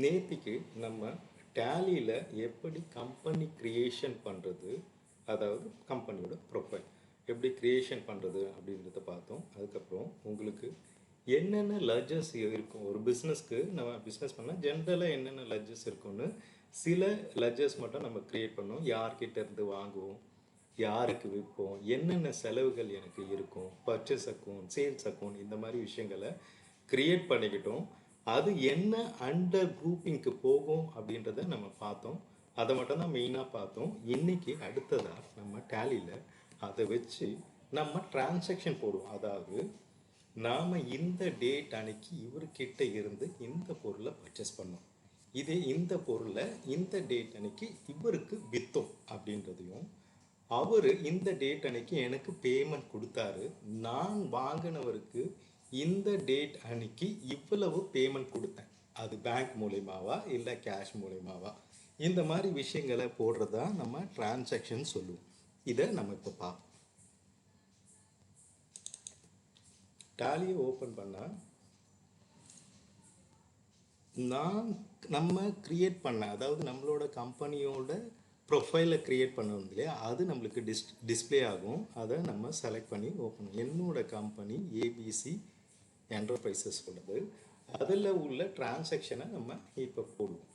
நேத்திக்கு நம்ம டேலியில் எப்படி கம்பெனி க்ரியேஷன் பண்ணுறது, அதாவது கம்பெனியோட ப்ரொஃபைல் எப்படி க்ரியேஷன் பண்ணுறது அப்படின்றத பார்த்தோம். அதுக்கப்புறம் உங்களுக்கு என்னென்ன லெட்ஜர்ஸ் இருக்கும், ஒரு பிஸ்னஸ்க்கு நம்ம பிஸ்னஸ் பண்ணால் ஜென்ரலாக என்னென்ன லெட்ஜர்ஸ் இருக்கும்னு சில லெட்ஜர்ஸ் மட்டும் நம்ம க்ரியேட் பண்ணோம். யார்கிட்ட இருந்து வாங்குவோம், யாருக்கு விற்போம், என்னென்ன செலவுகள் எனக்கு இருக்கும், பர்ச்சேஸ் அக்கௌண்ட், சேல்ஸ் அக்கௌண்ட், இந்த மாதிரி விஷயங்களை க்ரியேட் பண்ணிக்கிட்டோம். அது என்ன அண்டர் குரூப்பிங்க்கு போகும் அப்படின்றத நம்ம பார்த்தோம். அதை மட்டும் தான் மெயினாக பார்த்தோம். இன்னைக்கு அடுத்ததாக நம்ம டேலியில் அதை வச்சு நம்ம டிரான்சாக்ஷன் போடுவோம். அதாவது நாம் இந்த டேட் அன்னைக்கு இவர்கிட்ட இருந்து இந்த பொருளை பர்ச்சேஸ் பண்ணோம், இதே இந்த பொருளை இந்த டேட் அன்னைக்கு இவருக்கு விற்றோம் அப்படின்றதையும், அவர் இந்த டேட் அன்னைக்கு எனக்கு பேமெண்ட் கொடுத்தாரு, நான் வாங்கினவருக்கு இந்த டேட் அன்னைக்கு இவ்வளவு பேமெண்ட் கொடுத்தேன், அது பேங்க் மூலயமாவா இல்லை கேஷ் மூலயமாவா, இந்த மாதிரி விஷயங்களை போடுறதா நம்ம டிரான்சாக்ஷன் சொல்லுவோம். இதை நம்ம இப்போ பார்ப்போம். டேலியை ஓப்பன் பண்ணால் நம்ம கிரியேட் பண்ண, அதாவது நம்மளோட கம்பெனியோட ப்ரொஃபைலை க்ரியேட் பண்ணணும் இல்லையா, அது நம்மளுக்கு டிஸ்பிளே ஆகும். அதை நம்ம செலக்ட் பண்ணி ஓப்பன். என்னோட கம்பெனி ஏபிசி என்டர்பிரைசஸ் உள்ளது. அதில் உள்ள டிரான்சாக்ஷனை நம்ம இப்போ போடுவோம்.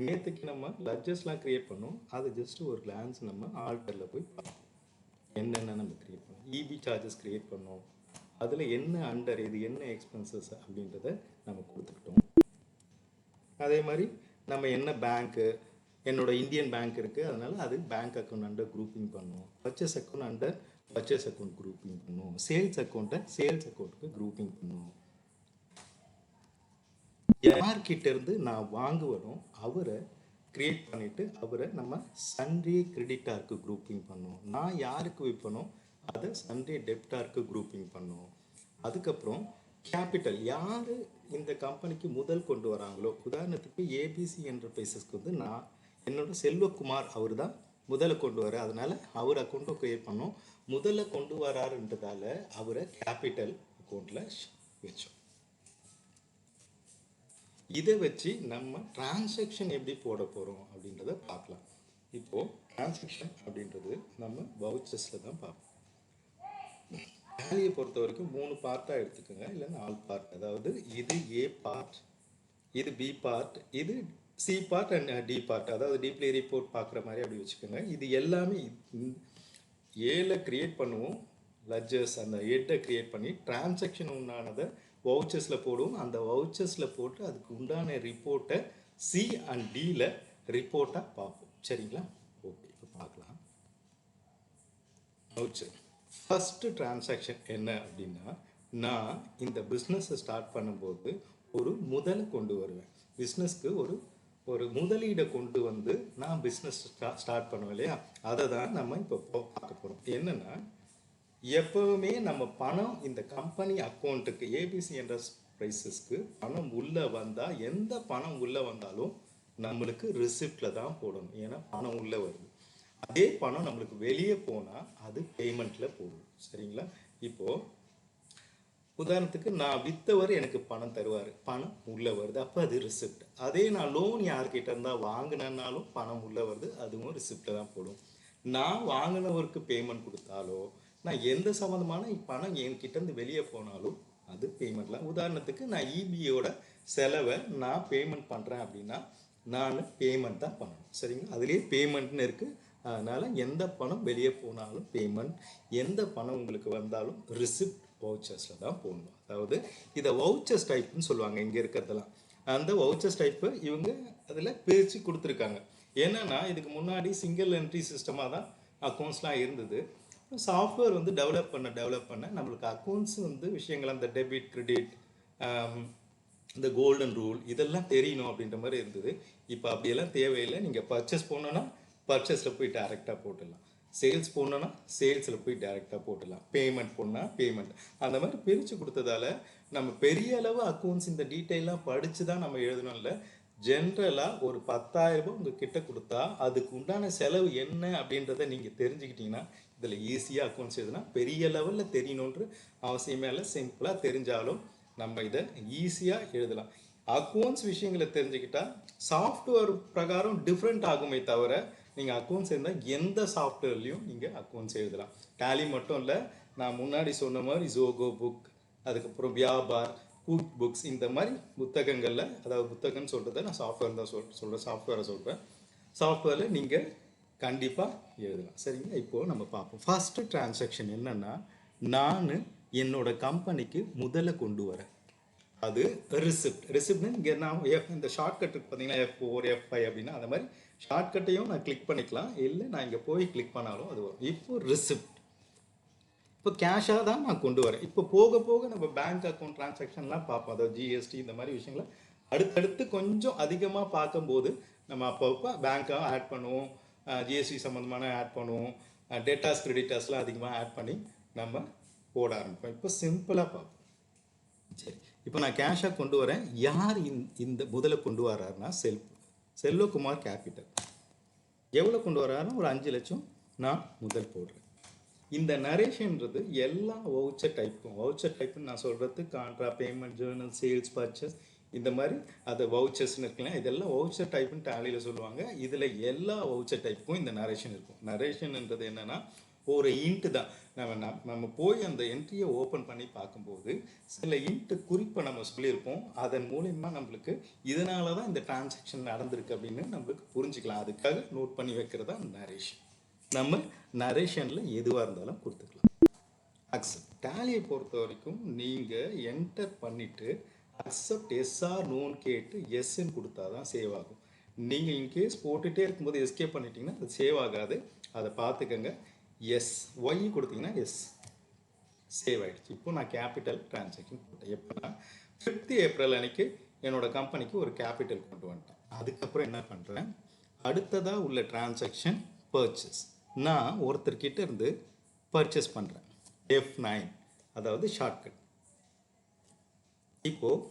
நேற்றுக்கு நம்ம லெட்ஜர்ஸ்லாம் க்ரியேட் பண்ணோம். அது ஜஸ்ட் ஒரு கிளான்ஸ் நம்ம ஆல்டரில் போய் பார்ப்போம் என்னென்ன நம்ம க்ரியேட் பண்ணோம். இபி சார்ஜஸ் க்ரியேட் பண்ணோம், அதில் என்ன அண்டர், இது என்ன எக்ஸ்பென்சஸ் அப்படின்றத நம்ம கொடுத்துக்கிட்டோம். அதே மாதிரி நம்ம என்ன பேங்க்கு, என்னோட இந்தியன் பேங்க் இருக்குது, அதனால் அது பேங்க் அக்கௌண்ட் அண்டர் குரூப்பிங் பண்ணுவோம். Purchase account under purchase account grouping பண்ணுவோம். சேல்ஸ் அக்கௌண்ட்டை சேல்ஸ் அக்கௌண்ட்டுக்கு குரூப்பிங் பண்ணுவோம். யார்கிட்ட இருந்து நான் வாங்குவனோ அவரை கிரியேட் பண்ணிவிட்டு அவரை நம்ம சண்டே கிரெடிட்டாருக்கு குரூப்பிங் பண்ணுவோம். நான் யாருக்கு விற்பனோ அதை சண்டே டெப்டாருக்கு குரூப்பிங் பண்ணுவோம். அதுக்கப்புறம் கேபிட்டல், யார் இந்த கம்பெனிக்கு முதல் கொண்டு வராங்களோ, உதாரணத்துக்கு ஏபிசி என்டர்பிரைசஸ்க்கு வந்து நான் என்னோட செல்வகுமார் அவர் தான் முதல்ல கொண்டு வர, அதனால் அவர் அக்கௌண்ட்டை க்ரியேட் பண்ணோம். முதல்ல கொண்டு வராருன்றதால அவரை கேபிட்டல் அக்கௌண்ட்டில் வச்சோம். இதை வச்சு நம்ம டிரான்சாக்ஷன் எப்படி போட போகிறோம் அப்படின்றத பார்க்கலாம். இப்போது டிரான்சாக்ஷன் அப்படின்றது நம்ம வவுச்சர்ஸில் தான் பார்ப்போம். டேலியை பொறுத்த வரைக்கும் 3 பார்ட்டாக எடுத்துக்கோங்க, இல்லை 4 பார்ட். அதாவது இது ஏ பார்ட், இது பி பார்ட், இது C part and D part. அதாவது டீப்லி ரிப்போர்ட் பார்க்குற மாதிரி அப்படி வச்சுக்கோங்க. இது எல்லாமே ஏல க்ரியேட் பண்ணுவோம். லெட்ஜர்ஸ் அந்த ஹெட்டை க்ரியேட் பண்ணி டிரான்சாக்ஷன் உண்டானதை வவுச்சர்ஸில் போடுவோம். அந்த வவுச்சர்ஸில் போட்டு அதுக்கு உண்டான ரிப்போர்ட்டை சி அண்ட் டியில் ரிப்போர்ட்டாக பார்ப்போம். சரிங்களா? ஓகே, இப்போ பார்க்கலாம். வவுச்சர் ஃபஸ்ட்டு டிரான்சாக்ஷன் என்ன அப்படின்னா, நான் இந்த பிஸ்னஸை ஸ்டார்ட் பண்ணும்போது ஒரு முதலை கொண்டு வருவேன். பிஸ்னஸ்க்கு ஒரு முதலீடை கொண்டு வந்து நான் பிஸ்னஸ் ஸ்டார்ட் பண்ணுவேன் இல்லையா, அதை தான் நம்ம இப்போ பார்க்க போகிறோம். என்னென்னா, எப்போவுமே நம்ம பணம் இந்த கம்பெனி அக்கௌண்ட்டுக்கு ஏபிசி என்டர்பிரைசஸ்க்கு பணம் உள்ளே வந்தால், எந்த பணம் உள்ளே வந்தாலும் நம்மளுக்கு ரிசிப்டில் தான் போடணும். ஏன்னா பணம் உள்ளே வருது. அதே பணம் நம்மளுக்கு வெளியே போனால் அது பேமெண்ட்டில் போடும். சரிங்களா? இப்போது உதாரணத்துக்கு நான் விற்றவர் எனக்கு பணம் தருவார், பணம் உள்ளே வருது, அப்போ அது ரிசிப்ட். அதே நான் லோன் யார்கிட்ட இருந்தால் வாங்கினாலும் பணம் உள்ளே வருது, அதுவும் ரிசிப்டில் தான் போடும். நான் வாங்கினவருக்கு பேமெண்ட் கொடுத்தாலோ, நான் எந்த சம்மந்தமான பணம் என்கிட்டேருந்து வெளியே போனாலும் அது பேமெண்ட்டில். உதாரணத்துக்கு நான் இபியோட செலவை நான் பேமெண்ட் பண்ணுறேன் அப்படின்னா நான் பேமெண்ட் தான் பண்ணணும். சரிங்களா? அதுலேயே பேமெண்ட்னு இருக்குது. அதனால் எந்த பணம் வெளியே போனாலும் பேமெண்ட், எந்த பணம் உங்களுக்கு வந்தாலும் ரிசிப்ட் வவுச்சர்ஸில் தான் போடணும். அதாவது இதை வவுச்சர்ஸ் டைப்னு சொல்லுவாங்க இங்கே இருக்கிறதெல்லாம். அந்த வவுச்சர்ஸ் டைப்பு இவங்க அதில் பிரித்து கொடுத்துருக்காங்க. என்னென்னா, இதுக்கு முன்னாடி சிங்கிள் என்ட்ரி சிஸ்டமாக தான் அக்கௌண்ட்ஸ்லாம் இருந்தது. சாஃப்ட்வேர் வந்து டெவலப் பண்ண நம்மளுக்கு அக்கௌண்ட்ஸ் வந்து விஷயங்கள், அந்த டெபிட் கிரெடிட், இந்த கோல்டன் ரூல் இதெல்லாம் தெரியணும் அப்படின்ற மாதிரி இருந்தது. இப்போ அப்படியெல்லாம் தேவையில்லை. நீங்கள் பர்ச்சேஸ் போனோன்னா பர்ச்சேஸில் போய் டைரெக்டாக போட்டுடலாம், சேல்ஸ் போனோன்னா சேல்ஸில் போய் டைரெக்டாக போட்டுடலாம், பேமெண்ட் போனால் பேமெண்ட், அந்த மாதிரி பிரித்து கொடுத்ததால நம்ம பெரிய அளவு அக்கௌண்ட்ஸ் இந்த டீட்டெயிலாம் படித்து தான் நம்ம எழுதணும் இல்லை, ஜென்ரலாக ஒரு 10,000 உங்கள் கிட்ட கொடுத்தா அதுக்கு உண்டான செலவு என்ன அப்படின்றத நீங்கள் தெரிஞ்சுக்கிட்டீங்கன்னா இதில் ஈஸியாக அக்கௌண்ட்ஸ் எழுதுனா பெரிய லெவலில் தெரியணுன்ற அவசியமே இல்லை. சிம்பிளாக தெரிஞ்சாலும் நம்ம இதை ஈஸியாக எழுதலாம். அக்கௌண்ட்ஸ் விஷயங்களை தெரிஞ்சுக்கிட்டா சாஃப்ட்வேர் பிரகாரம் டிஃப்ரெண்ட் ஆகுமே தவிர நீங்கள் அக்கௌண்ட்ஸ் இருந்தால் எந்த சாஃப்ட்வேர்லேயும் நீங்கள் அக்கௌண்ட்ஸ் எழுதலாம். டேலி மட்டும் இல்லை, நான் முன்னாடி சொன்ன மாதிரி ஜோகோ புக், அதுக்கப்புறம் வியாபார், குக் புக்ஸ், இந்த மாதிரி புத்தகங்களில், அதாவது புத்தகம்னு சொல்கிறத நான் சாஃப்ட்வேர் தான் சொல்கிறேன், சாஃப்ட்வேரை சொல்கிறேன். சாஃப்ட்வேரில் நீங்கள் கண்டிப்பாக எழுதலாம். சரிங்களா? இப்போது நம்ம பார்ப்போம். ஃபஸ்ட்டு டிரான்சாக்ஷன் என்னென்னா, நான் என்னோட கம்பெனிக்கு முதல்ல கொண்டு வரேன். அது ரிசிப்ட்னு இங்கே நான் இந்த ஷார்ட்கட் இருக்கு பார்த்தீங்களா, F4 F5 அப்படின்னா அந்த மாதிரி ஷார்ட்கட்டையும் நான் கிளிக் பண்ணிக்கலாம், இல்லை நான் இங்கே போய் கிளிக் பண்ணாலும் அது வரும். இப்போ ரிசிப்ட், இப்போ கேஷாக தான் நான் கொண்டு வரேன். இப்போ போக போக நம்ம பேங்க் அக்கௌண்ட் டிரான்சாக்ஷன்லாம் பார்ப்போம், அதாவது ஜிஎஸ்டி இந்த மாதிரி விஷயங்களை அடுத்தடுத்து கொஞ்சம் அதிகமாக பார்க்கும்போது நம்ம அப்பப்போ பேங்க்காக ஆட் பண்ணுவோம், ஜிஎஸ்டி சம்மந்தமான ஆட் பண்ணுவோம், டேட்டாஸ் கிரெடிட்டாஸ்லாம் அதிகமாக ஆட் பண்ணி நம்ம போட ஆரம்பிப்போம். இப்போ சிம்பிளாக பார்ப்போம். சரி, இப்போ நான் கேஷாக கொண்டு வரேன். யார் இந்த முதல்ல கொண்டு வர்றாருன்னா செல்வகுமார் கேபிட்டல். எவ்வளோ கொண்டு வர்றாருன்னா ஒரு 5 லட்சம் நான் முதல் போடுறேன். இந்த நரேஷன்றது எல்லா வவுச்சர் டைப்புன்னு நான் சொல்கிறது contra, payment, Journal, sales, purchase, இந்த மாதிரி அதை வவுச்சர்ஸ்னு இருக்கலாம். இதெல்லாம் வவுச்சர் டைப்புன்னு டேலியில் சொல்லுவாங்க. இதில் எல்லா வவுச்சர் டைப்புக்கும் இந்த நரேஷன் இருக்கும். நரேஷன்ன்றது என்னென்னா ஒரு இன்ட்டு தான். நம்ம போய் அந்த என்ட்ரியை ஓப்பன் பண்ணி பார்க்கும்போது சில இன்ட்டு குறிப்பை நம்ம சொல்லியிருப்போம். அதன் மூலயமா நம்மளுக்கு இதனால தான் இந்த டிரான்சாக்ஷன் நடந்திருக்கு அப்படின்னு நம்மளுக்கு புரிஞ்சுக்கலாம். அதுக்காக நோட் பண்ணி வைக்கிறதா நரேஷன். நம்ம நரேஷனில் எதுவாக இருந்தாலும் கொடுத்துக்கலாம். அக்செப்ட், டேலியை பொறுத்த வரைக்கும் நீங்கள் என்டர் பண்ணிவிட்டு அக்செப்ட் எஸ்ஆர் நோன்னு கேட்டு எஸ்ன்னு கொடுத்தா தான் சேவ் ஆகும். நீங்கள் இன்கேஸ் போட்டுகிட்டே இருக்கும்போது எஸ்கே பண்ணிட்டீங்கன்னா அது சேவ் ஆகாது. அதை பார்த்துக்கங்க. எஸ் ஒய் கொடுத்தீங்கன்னா எஸ், சேவ் ஆகிடுச்சு. இப்போ நான் கேபிட்டல் டிரான்சாக்ஷன் போட்டேன். எப்போனா 5th ஏப்ரல் அன்னைக்கு என்னோட கம்பெனிக்கு ஒரு கேபிட்டல் கொண்டு வந்துட்டேன். அதுக்கப்புறம் என்ன பண்ணுறேன், அடுத்ததாக உள்ள டிரான்சாக்ஷன் பர்ச்சேஸ். நான் ஒருத்தர்கிட்ட இருந்து பர்ச்சேஸ் பண்ணுறேன், F9, அதாவது ஷார்ட்கட். இப்போது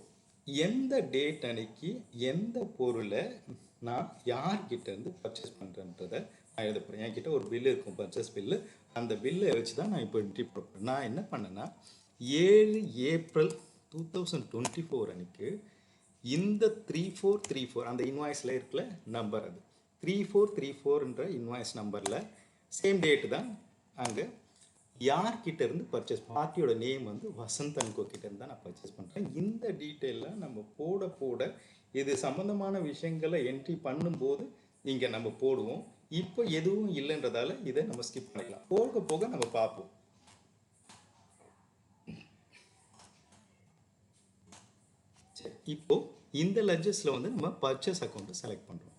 எந்த டேட் அன்னைக்கு எந்த பொருளை நான் யார்கிட்ட இருந்து பர்ச்சேஸ் பண்ணுறேன்றதை நான் எழுத போகிறேன். என்கிட்ட ஒரு பில்லு இருக்கும், பர்ச்சேஸ் பில்லு. அந்த பில்லை வச்சு தான் நான் இப்போ என்ட்ரி போடுறேன். நான் என்ன பண்ணேன்னா 7 ஏப்ரல் 2024 அன்னைக்கு இந்த 3434 அந்த இன்வாய்ஸில் இருக்கிற நம்பர், அது 3434ன்ற இன்வாய்ஸ் நம்பரில் சேம் டேட்டு தான் அங்கே யார்கிட்ட இருந்து பர்ச்சேஸ், பார்ட்டியோட நேம் வந்து வசந்த் அண்ட் கோ கிட்ட இருந்து தான் நான் பர்ச்சேஸ் பண்ணுறேன். இந்த டீட்டெயிலில் நம்ம போட இது சம்மந்தமான விஷயங்களை என்ட்ரி பண்ணும்போது இங்கே நம்ம போடுவோம். இப்போ எதுவும் இல்லைன்றதால இதை நம்ம ஸ்கிப் பண்ணிக்கலாம். போக போக நம்ம பார்ப்போம். சரி, இப்போ இந்த லெட்ஜர்ஸில் வந்து நம்ம பர்ச்சேஸ் அக்கௌண்ட்டை செலக்ட் பண்ணுறோம்.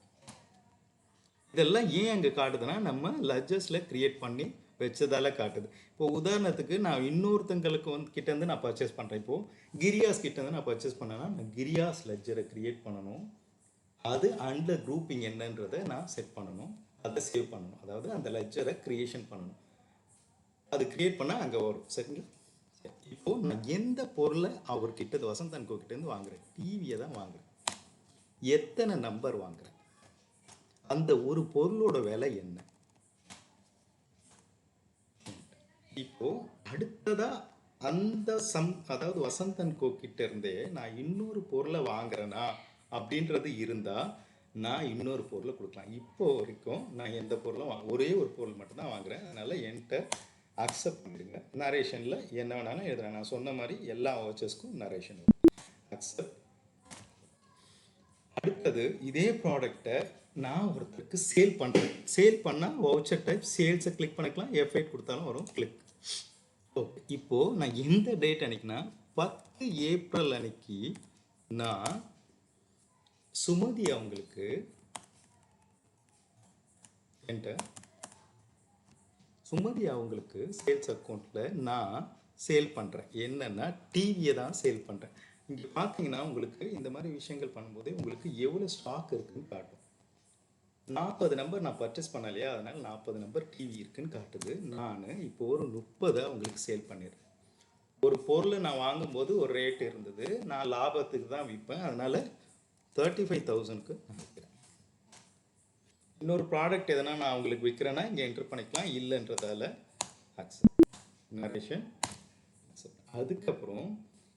இதெல்லாம் ஏன் அங்கே காட்டுதுன்னா நம்ம லெட்ஜர்ஸில் க்ரியேட் பண்ணி வச்சதால காட்டுது. இப்போ உதாரணத்துக்கு நான் இன்னொருத்தங்களுக்கு கிட்டேருந்து நான் பர்ச்சேஸ் பண்ணுறேன். இப்போது கிரியாஸ் கிட்டேருந்து நான் பர்ச்சேஸ் பண்ணேன்னா நான் கிரியாஸ் லெட்ஜரை க்ரியேட் பண்ணணும். அது அண்டர் குரூப்பிங் என்னன்றதை நான் செட் பண்ணணும், அதை சேவ் பண்ணணும். அதாவது அந்த லெட்ஜரை க்ரியேஷன் பண்ணணும். அது க்ரியேட் பண்ணால் அங்கே வரும். சரிங்களா? சரி, இப்போது நான் எந்த பொருளை அவர்கிட்ட வசந்த் அண்ட் கோ கிட்டேருந்து வாங்குறேன், டிவியை தான் வாங்குறேன். எத்தனை நம்பர் வாங்குறேன், அந்த ஒரு பொருளோட விலை என்ன. இப்போ அடுத்ததா அந்த அதாவது வசந்த் அண்ட் கோ கிட்ட இருந்தே நான் இன்னொரு பொருளை வாங்குறேனா அப்படின்றது இருந்தா நான் இன்னொரு பொருளை கொடுக்கலாம். இப்போ வரைக்கும் நான் எந்த பொருளும் ஒரே ஒரு பொருள் மட்டும்தான் வாங்குறேன். அதனால என்கிட்ட அக்செப்ட் பண்ணிடுங்க. நரேஷனில் என்ன வேணாலும் எழுதுறேன். நான் சொன்ன மாதிரி எல்லா வவுச்சர்ஸ்க்கும் நரேஷன் அக்செப்ட். அடுத்தது இதே ப்ராடக்டை நான் ஒருத்தருக்கு சேல் பண்ணுறேன். சேல் பண்ணால் வவுச்சர் டைப் சேல்ஸை கிளிக் பண்ணிக்கலாம், F8 கொடுத்தாலும் வரும், கிளிக். ஓகே, இப்போது நான் எந்த டேட் அன்னைக்குன்னா 10 ஏப்ரல் அன்னைக்கு நான் சுமதி அவங்களுக்கு சேல்ஸ் அக்கௌண்ட்டில் நான் சேல் பண்ணுறேன். என்னென்னா டிவியை தான் சேல் பண்ணுறேன். இங்கே பார்த்தீங்கன்னா உங்களுக்கு இந்த மாதிரி விஷயங்கள் பண்ணும்போதே உங்களுக்கு எவ்வளோ ஸ்டாக் இருக்குதுன்னு காட்டும். 40 நம்பர் நான் பர்ச்சேஸ் பண்ண இல்லையா, அதனால் 40 நம்பர் டிவி இருக்குன்னு காட்டுது. நான் இப்போ ஒரு 30 அவங்களுக்கு சேல் பண்ணிடுறேன். ஒரு பொருளை நான் வாங்கும்போது ஒரு ரேட் இருந்தது, நான் லாபத்துக்கு தான் விற்பேன், அதனால் 35,000க்கு நான் விற்கிறேன். இன்னொரு ப்ராடக்ட் எதனா நான் உங்களுக்கு விற்கிறேன்னா இங்கே என்ட்ரு பண்ணிக்கலாம், இல்லைன்றதால அக்செப்ட் நரேஷன். அதுக்கப்புறம்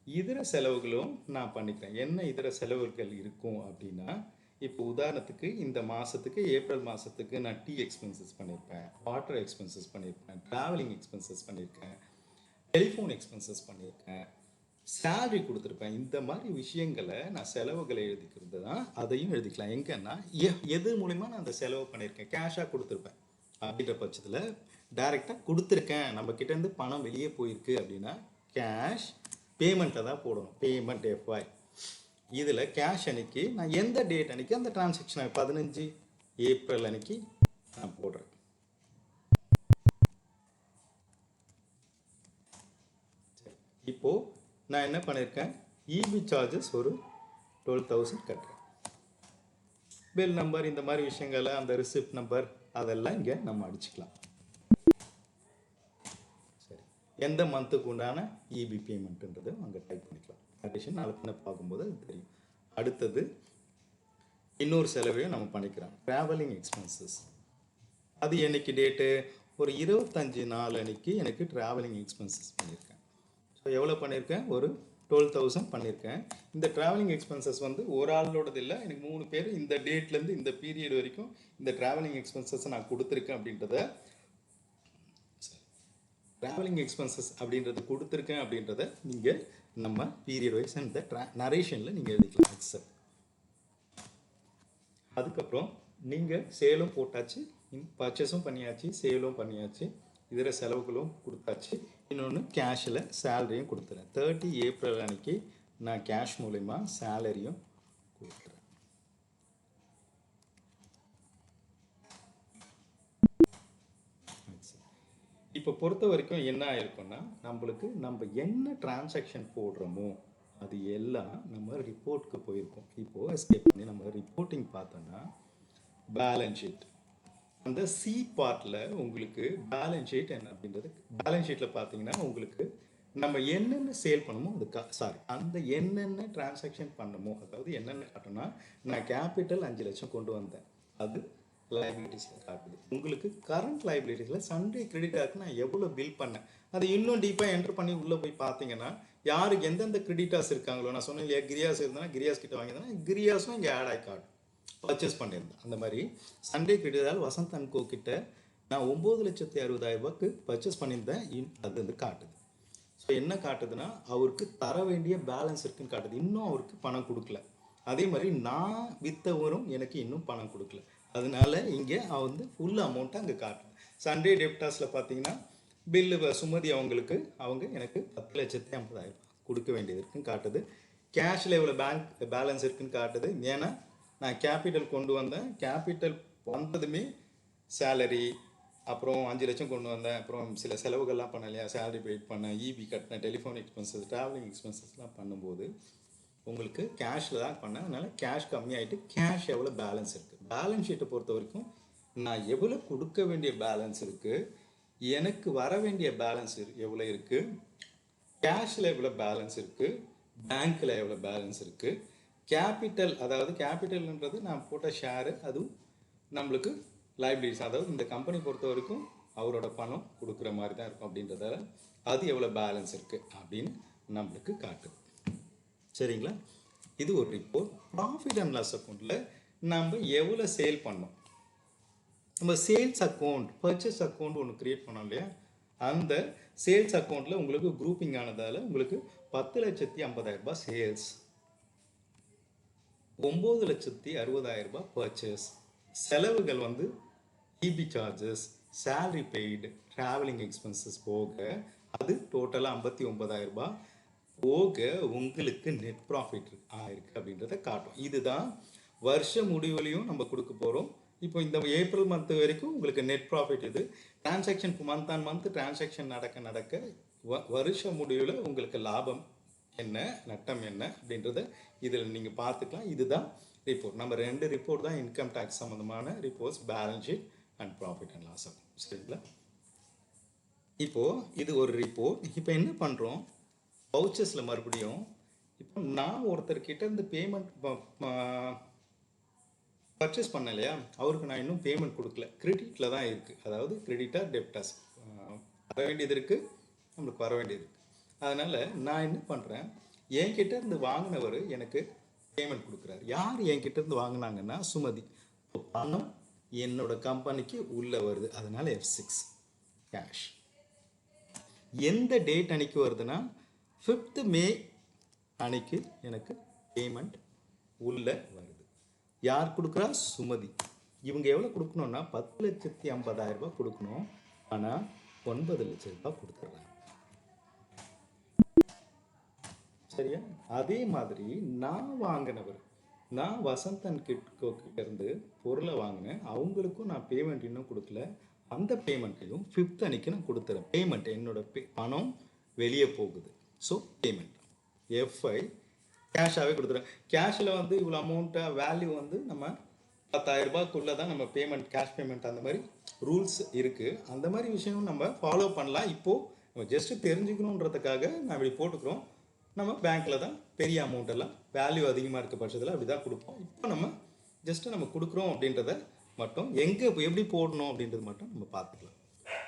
இதர செலவுகளும் நான் பண்ணிக்கிறேன். என்ன இதர செலவுகள் இருக்கும் அப்படின்னா, இப்போ உதாரணத்துக்கு இந்த மாதத்துக்கு ஏப்ரல் மாதத்துக்கு நான் டீ எக்ஸ்பென்சஸ் பண்ணியிருப்பேன், வாட்டர் எக்ஸ்பென்சஸ் பண்ணியிருப்பேன், ட்ராவலிங் எக்ஸ்பென்சஸ் பண்ணியிருக்கேன், டெலிஃபோன் எக்ஸ்பென்சஸ் பண்ணியிருக்கேன், சேலரி கொடுத்துருப்பேன். இந்த மாதிரி விஷயங்களை நான் செலவுகளை எழுதிக்கிறது தான். அதையும் எழுதிக்கலாம். எங்கன்னா எது மூலிமா நான் அந்த செலவு பண்ணியிருக்கேன், கேஷாக கொடுத்துருப்பேன் அப்படின்ற பட்சத்தில் டைரெக்டாக கொடுத்துருக்கேன், நம்ம கிட்டேருந்து பணம் வெளியே போயிருக்கு அப்படின்னா கேஷ் பேமெண்ட்டை தான் போடணும். Payment FI. இதில் கேஷ் அன்னைக்கு நான் எந்த டேட் அன்னைக்கு அந்த டிரான்சாக்ஷனை 15 ஏப்ரல் அன்னைக்கு நான் போடுறேன். இப்போது நான் என்ன பண்ணியிருக்கேன், இபி சார்ஜஸ் ஒரு 12,000 கட்டுறேன். பில் நம்பர் இந்த மாதிரி விஷயங்களை, அந்த ரிசிப்ட் நம்பர் அதெல்லாம் இங்கே நம்ம அடிச்சுக்கலாம். சரி, எந்த மந்த்துக்கு உண்டான இபி பேமெண்ட்டுன்றது அங்கே டைப் பண்ணிக்கலாம். அடிஷன் நாளைக்கு பார்க்கும்போது அது தெரியும். அடுத்தது இன்னொரு செலவையும் நம்ம பண்ணிக்கிறோம், ட்ராவலிங் எக்ஸ்பென்சஸ். அது என்னைக்கு டேட்டு, ஒரு 25 அன்னைக்கு எனக்கு ட்ராவலிங் எக்ஸ்பென்சஸ் பண்ணியிருக்கேன். ஸோ எவ்வளோ பண்ணியிருக்கேன், ஒரு 12,000 பண்ணியிருக்கேன். இந்த ட்ராவலிங் எக்ஸ்பென்சஸ் வந்து ஒரு ஆளோடது இல்லை, எனக்கு 3 பேர் இந்த டேட்லேருந்து இந்த பீரியட் வரைக்கும் இந்த ட்ராவலிங் எக்ஸ்பென்சஸ் நான் கொடுத்துருக்கேன் அப்படின்றத, ட்ராவலிங் எக்ஸ்பென்சஸ் அப்படின்றது கொடுத்துருக்கேன் அப்படின்றத நீங்கள் நம்ம பீரியட் வைஸ் இந்த நரேஷனில் நீங்கள் எழுதிக்கலாம். அக்செப்ட். அதுக்கப்புறம் நீங்கள் சேலும் போட்டாச்சு, பர்ச்சேஸும் பண்ணியாச்சு, சேலும் பண்ணியாச்சு, இதர செலவுகளும் கொடுத்தாச்சு. இன்னொன்று கேஷில் சேலரியும் கொடுத்துறேன். 30 ஏப்ரல் அன்னைக்கு நான் கேஷ் மூலிமா சேலரியும் கொடுக்குறேன். இப்போ பொறுத்த வரைக்கும் என்ன ஆயிருக்குன்னா, நம்மளுக்கு நம்ம என்ன டிரான்சாக்ஷன் போடுறோமோ அது எல்லாம் நம்ம ரிப்போர்ட்டுக்கு போயிருக்கோம். இப்போது எஸ்கேப் பண்ணி நம்ம ரிப்போர்ட்டிங் பார்த்தோன்னா, பேலன்ஸ் ஷீட் அந்த சி பார்ட்டில் உங்களுக்கு பேலன்ஸ் ஷீட் என்ன அப்படின்றது, பேலன்ஸ் ஷீட்டில் பார்த்தீங்கன்னா உங்களுக்கு நம்ம என்னென்ன சேல் பண்ணமோ அது அந்த என்னென்ன டிரான்சாக்ஷன் பண்ணமோ, அதாவது என்னென்ன காட்டணும்னா, நான் கேபிட்டல் 5 லட்சம் கொண்டு வந்தேன், அது லைபிலிட்டிஸில் காட்டுது. உங்களுக்கு கரண்ட் லைபிலிட்டிஸில் சண்டே கிரெடிட்டாருக்கு நான் எவ்வளோ பில் பண்ணேன் அதை இன்னும் டீப்பாக என்டர் பண்ணி உள்ளே போய் பார்த்தீங்கன்னா, யாருக்கு எந்தெந்த கிரெடிட்டாஸ் இருக்காங்களோ, நான் சொன்னேன் இல்லையா, கிரியாஸ் இருந்தால் கிரியாஸ் கிட்ட வாங்கியிருந்தேன், கிரியாஸும் இங்கே ஆட் ஆகி காட்டும், பர்ச்சேஸ் பண்ணியிருந்தேன். அந்த மாதிரி சண்டே கிரெடிட்டால் வசந்த் அண்ட் கோ கிட்ட நான் 9,60,000 பர்ச்சேஸ் பண்ணியிருந்தேன், அது வந்து காட்டுது. ஸோ என்ன காட்டுதுன்னா, அவருக்கு தர வேண்டிய பேலன்ஸ் இருக்குன்னு காட்டுது. இன்னும் அவருக்கு பணம் கொடுக்கல. அதே மாதிரி நான் விற்றவரும் எனக்கு இன்னும் பணம் கொடுக்கல. அதனால இங்கே வந்து ஃபுல் அமௌண்ட்டை அங்கே காட்டுது. சண்டே டெப்டாஸில் பார்த்தீங்கன்னா பில்லு சுமதி அவங்களுக்கு அவங்க எனக்கு 10,50,000 கொடுக்க வேண்டியது இருக்குன்னு காட்டுது. கேஷில் எவ்வளோ பேங்க் பேலன்ஸ் இருக்குன்னு காட்டுது. ஏன்னா நான் கேபிட்டல் கொண்டு வந்தேன், கேபிட்டல் வந்ததுமே சேலரி, அப்புறம் 5 லட்சம் கொண்டு வந்தேன், அப்புறம் சில செலவுகள்லாம் பண்ணேன் இல்லையா, சேலரி பெய்ட் பண்ணேன், இபி கட்டினேன், டெலிஃபோன் எக்ஸ்பென்சஸ், ட்ராவலிங் எக்ஸ்பென்சஸ்லாம் பண்ணும்போது உங்களுக்கு கேஷில் தான் பண்ணேன். அதனால் கேஷ் கம்மியாகிட்டு கேஷ் எவ்வளோ பேலன்ஸ் இருக்குது. பேலன்ஸ் ஷீட்டை பொறுத்த வரைக்கும் நான் எவ்வளோ கொடுக்க வேண்டிய பேலன்ஸ் இருக்குது, எனக்கு வர வேண்டிய பேலன்ஸ் எவ்வளோ இருக்குது, கேஷில் எவ்வளோ பேலன்ஸ் இருக்குது, பேங்க்கில் எவ்வளோ பேலன்ஸ் இருக்குது, கேபிட்டல், அதாவது கேபிட்டல்ன்றது நான் போட்ட ஷேரு, அதுவும் நம்மளுக்கு லைபிலிட்டிஸ், அதாவது இந்த கம்பெனி பொறுத்த வரைக்கும் அவரோட பணம் கொடுக்குற மாதிரி தான் இருக்கும் அப்படின்றதால அது எவ்வளோ பேலன்ஸ் இருக்குது அப்படின்னு நம்மளுக்கு காட்டுது. சரிங்களா, இது ஒரு ரிப்போர்ட். ப்ராஃபிட் அண்ட் லாஸ் அக்கௌண்ட்டில் நம்ம எவ்வளோ சேல் பண்ணோம், நம்ம சேல்ஸ் அக்கௌண்ட், பர்ச்சேஸ் அக்கௌண்ட் ஒன்று க்ரியேட் பண்ணோம் இல்லையா, அந்த சேல்ஸ் அக்கௌண்ட்டில் உங்களுக்கு குரூப்பிங் ஆனதால் உங்களுக்கு 10,50,000 சேல்ஸ், 9,60,000 பர்ச்சேஸ், செலவுகள் வந்து EB charges, salary paid, travelling expenses போக அது டோட்டலாக 59,000 போக உங்களுக்கு நெட் ப்ராஃபிட் ஆயிருக்கு அப்படின்றத காட்டும். இதுதான் வருஷ முடிவுலையும் நம்ம கொடுக்க போகிறோம். இப்போ இந்த ஏப்ரல் மந்த் வரைக்கும் உங்களுக்கு நெட் ப்ராஃபிட், இது transaction month on month transaction நடக்க வருஷ முடிவில் உங்களுக்கு லாபம் என்ன நட்டம் என்ன அப்படின்றத இதில் நீங்கள் பார்த்துக்கலாம். இதுதான் ரிப்போர்ட். நம்ம 2 ரிப்போர்ட் தான் இன்கம் டேக்ஸ் சம்மந்தமான reports, balance sheet and profit and loss account. சரிங்களா, இப்போது இது ஒரு ரிப்போர்ட். இப்போ என்ன பண்ணுறோம், வவுச்சர்ஸில் மறுபடியும் இப்போ நான் ஒருத்தர்கிட்ட இருந்து பேமெண்ட் பர்ச்சேஸ் பண்ண இல்லையா, அவருக்கு நான் இன்னும் பேமெண்ட் கொடுக்கல, கிரெடிட்டில் தான் இருக்குது. அதாவது கிரெடிட்டாக டெப்டாஸ் வர வேண்டியது இருக்குது, நம்மளுக்கு வர வேண்டியது இருக்குது. அதனால் நான் என்ன பண்ணுறேன், என்கிட்ட இருந்து வாங்கினவர் எனக்கு பேமெண்ட் கொடுக்குறாரு. யார் என்கிட்ட இருந்து வாங்கினாங்கன்னா சுமதி. இப்போ பணம் என்னோட கம்பெனிக்கு உள்ளே வருது, அதனால் F6 கேஷ். எந்த டேட் அன்னைக்கு வருதுன்னா 5th May அன்னைக்கு எனக்கு பேமெண்ட் உள்ளே வருது. யார் கொடுக்குறா? சுமதி. இவங்க எவ்வளோ கொடுக்கணும்னா 10,50,000 கொடுக்கணும், ஆனால் 9 லட்ச ரூபாய் கொடுத்துட்றாங்க. சரியா? அதே மாதிரி நான் வாங்கினவர், நான் வசந்தன் கிட்ட இருந்து பொருளை வாங்கினேன், அவங்களுக்கும் நான் பேமெண்ட் இன்னும் கொடுக்கல. அந்த பேமெண்ட்டையும் 5th அன்னைக்கு நான் கொடுத்துறேன். பேமெண்ட் என்னோட பணம் வெளியே போகுது, ஸோ பேமெண்ட் F5 கேஷாகவே கொடுத்துறேன். கேஷில் வந்து இவ்வளோ அமௌண்ட்டை வேல்யூ வந்து நம்ம 10,000 ரூபாய்க்குள்ளே தான் நம்ம பேமெண்ட், கேஷ் பேமெண்ட் அந்த மாதிரி ரூல்ஸ் இருக்குது. அந்த மாதிரி விஷயம் நம்ம ஃபாலோ பண்ணலாம். இப்போது நம்ம ஜஸ்ட்டு தெரிஞ்சுக்கணுன்றதுக்காக நான் இப்படி போட்டுக்கிறோம். நம்ம பேங்க்கில் தான் பெரிய அமௌண்ட் எல்லாம் வேல்யூ அதிகமாக இருக்க பட்சத்தில் அப்படி தான் கொடுப்போம். இப்போ நம்ம ஜஸ்ட்டு நம்ம கொடுக்குறோம் அப்படின்றத மட்டும் எங்கே எப்படி போடணும் அப்படின்றது மட்டும் நம்ம பார்த்துக்கலாம்.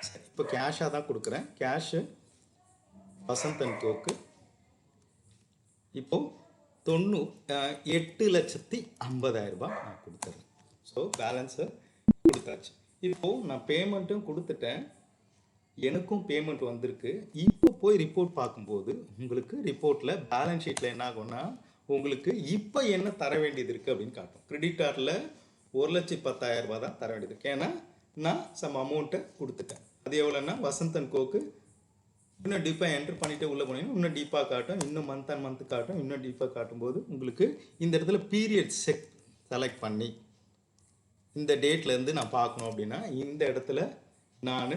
சரி, இப்போ கேஷாக தான் கொடுக்குறேன். கேஷு வசந்தன் கோக்கு இப்போது 8,50,000 ரூபாய் நான் கொடுத்துட்றேன். ஸோ பேலன்ஸை கொடுத்தாச்சு. இப்போது நான் பேமெண்ட்டும் கொடுத்துட்டேன், எனக்கும் பேமெண்ட் வந்திருக்கு. இப்போ போய் ரிப்போர்ட் பார்க்கும்போது உங்களுக்கு ரிப்போர்ட்டில் பேலன்ஸ் ஷீட்டில் என்ன ஆகும்னா உங்களுக்கு இப்போ என்ன தர வேண்டியது இருக்குது அப்படின்னு காட்டும். கிரெடிட் கார்டில் 1,10,000 ரூபா தான் தர வேண்டியது இருக்குது. ஏன்னா நான் சம் அமௌண்ட்டை கொடுத்துட்டேன். அது எவ்வளோன்னா வசந்தன் கோக்கு இன்னும் டீப்பாக என்ட்ரு பண்ணிவிட்டு உள்ளே போனீங்கன்னா இன்னும் டீப்பாக காட்டும், இன்னும் மந்த் அண்ட் மந்த் காட்டும். இன்னும் டீப்பாக காட்டும்போது உங்களுக்கு இந்த இடத்துல பீரியட் செலக்ட் பண்ணி இந்த டேட்லேருந்து நான் பார்க்கணும் அப்படின்னா இந்த இடத்துல நான்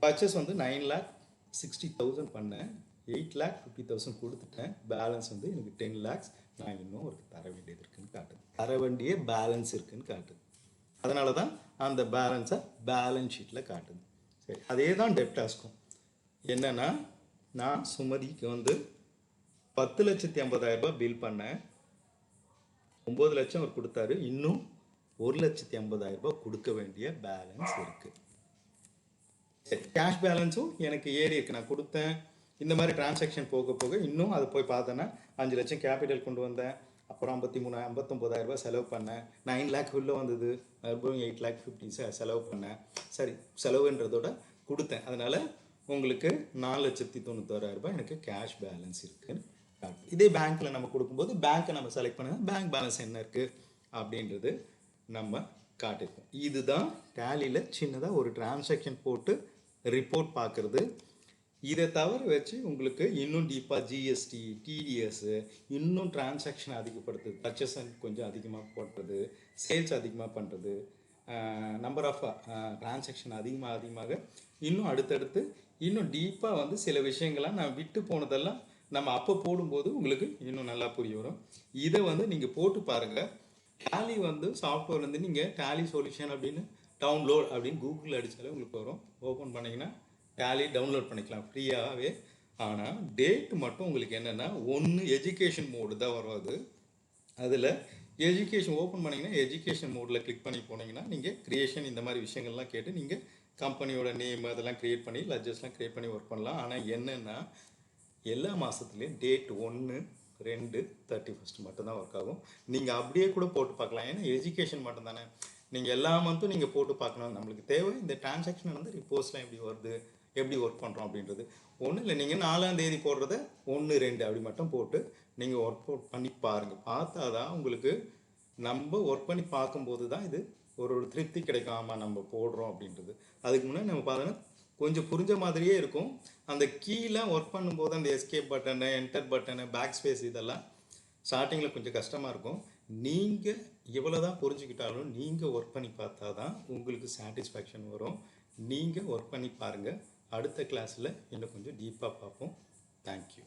பர்ச்சேஸ் வந்து 9,60,000 பண்ணேன், 8,50,000 கொடுத்துட்டேன். பேலன்ஸ் வந்து எனக்கு 10 lakhs நான் இன்னும் ஒரு தர வேண்டியது இருக்குன்னு காட்டுது, தர வேண்டிய பேலன்ஸ் இருக்குன்னு காட்டுது. அதனால தான் அந்த பேலன்ஸை பேலன்ஸ் ஷீட்டில் காட்டுது. சரி, அதே தான் டெப்டாஸ்க்கும் என்னென்னா நான் சுமதிக்கு வந்து 10,50,000 ரூபாய் பில் பண்ணேன், 9 லட்சம் அவர் கொடுத்தாரு, இன்னும் 1,50,000 ரூபாய் கொடுக்க வேண்டிய பேலன்ஸ் இருக்குது. சரி, கேஷ் பேலன்ஸும் எனக்கு ஏறி இருக்குது, நான் கொடுத்தேன். இந்த மாதிரி டிரான்சாக்ஷன் போக போக இன்னும் அதை போய் பார்த்தேன்னா 5 லட்சம் கேபிட்டல் கொண்டு வந்தேன், அப்புறம் 59,000 ரூபாய் செலவு பண்ணேன், 9 lakh உள்ளே வந்தது, அப்புறம் 8,50,000 செலவு பண்ணேன். சரி, செலவுன்றதோட கொடுத்தேன். அதனால் உங்களுக்கு 4,96,000 ரூபாய் எனக்கு கேஷ் பேலன்ஸ் இருக்குன்னு காட்டும். இதே பேங்க்கில் நம்ம கொடுக்கும்போது பேங்க்கை நம்ம செலக்ட் பண்ணுங்கள், பேங்க் பேலன்ஸ் என்ன இருக்குது அப்படின்றது நம்ம காட்டியிருக்கோம். இதுதான் டேலியில் சின்னதாக ஒரு டிரான்சாக்ஷன் போட்டு ரிப்போர்ட் பார்க்குறது. இதை தவிர வச்சு உங்களுக்கு இன்னும் டீப்பாக ஜிஎஸ்டி, டிடிஎஸ்ஸு, இன்னும் டிரான்சாக்ஷன் அதிகப்படுத்துது, பர்ச்சேஸ் கொஞ்சம் அதிகமாக போடுறது, சேல்ஸ் அதிகமாக பண்ணுறது, நம்பர் ஆஃப் டிரான்சாக்ஷன் அதிகமாக இன்னும் அடுத்தடுத்து இன்னும் டீப்பாக வந்து சில விஷயங்கள்லாம் நான் விட்டு போனதெல்லாம் நம்ம அப்போ போடும்போது உங்களுக்கு இன்னும் நல்லா புரிய வரும். இதை வந்து நீங்கள் போட்டு பாருங்கள். டேலி வந்து சாஃப்ட்வேர் வந்து நீங்கள் டேலி சொல்யூஷன் அப்படின்னு டவுன்லோட் அப்படின்னு கூகுளில் அடித்தாலே உங்களுக்கு வரும். ஓப்பன் பண்ணிங்கன்னா டேலி டவுன்லோட் பண்ணிக்கலாம் ஃப்ரீயாகவே. ஆனால் டேட் மட்டும் உங்களுக்கு என்னென்னா 1 எஜுகேஷன் மோடு தான் வரும். அதில் எஜுகேஷன் ஓப்பன் பண்ணிங்கன்னா எஜுகேஷன் மோடில் கிளிக் பண்ணி போனீங்கன்னா நீங்கள் க்ரியேஷன் இந்த மாதிரி விஷயங்கள்லாம் கேட்டு நீங்கள் கம்பெனியோட நேம் அதெல்லாம் க்ரியேட் பண்ணி லட்ஜஸ்லாம் க்ரியேட் பண்ணி ஒர்க் பண்ணலாம். ஆனால் என்னென்னா எல்லா மாதத்துலேயும் டேட் 1, 2, 31 மட்டும்தான் ஒர்க் ஆகும். நீங்கள் அப்படியே கூட போட்டு பார்க்கலாம், ஏன்னா எஜுகேஷன் மட்டும் தானே. நீங்கள் எல்லா மந்த்தும் நீங்கள் போட்டு பார்க்கணும். நம்மளுக்கு தேவை இந்த டிரான்சாக்ஷன் வந்து ரிப்போர்ட்ஸ்லாம் எப்படி வருது, எப்படி ஒர்க் பண்ணுறோம் அப்படின்றது. ஒன்றும் இல்லை, நீங்கள் 4ஆம் தேதி போடுறத 1, 2 அப்படி மட்டும் போட்டு நீங்கள் ஒர்க் அவுட் பண்ணி பாருங்கள். பார்த்தா தான் உங்களுக்கு நம்ம ஒர்க் பண்ணி பார்க்கும்போது தான் இது ஒரு திருப்தி கிடைக்கும். ஆமாம் நம்ம போடுறோம் அப்படின்றது. அதுக்கு முன்னாடி நம்ம பார்த்தோன்னா கொஞ்சம் புரிஞ்ச மாதிரியே இருக்கும். அந்த கீழே ஒர்க் பண்ணும்போது அந்த escape button, enter button, back space இதெல்லாம் ஸ்டார்டிங்கில் கொஞ்சம் கஷ்டமாக இருக்கும். நீங்கள் எவ்வளோ தான் புரிஞ்சுக்கிட்டாலும் நீங்கள் ஒர்க் பண்ணி பார்த்தா தான் உங்களுக்கு சாட்டிஸ்ஃபேக்ஷன் வரும். நீங்கள் ஒர்க் பண்ணி பாருங்கள். அடுத்த கிளாஸில் இன்னும் கொஞ்சம் டீப்பாக பார்ப்போம். தேங்க்யூ.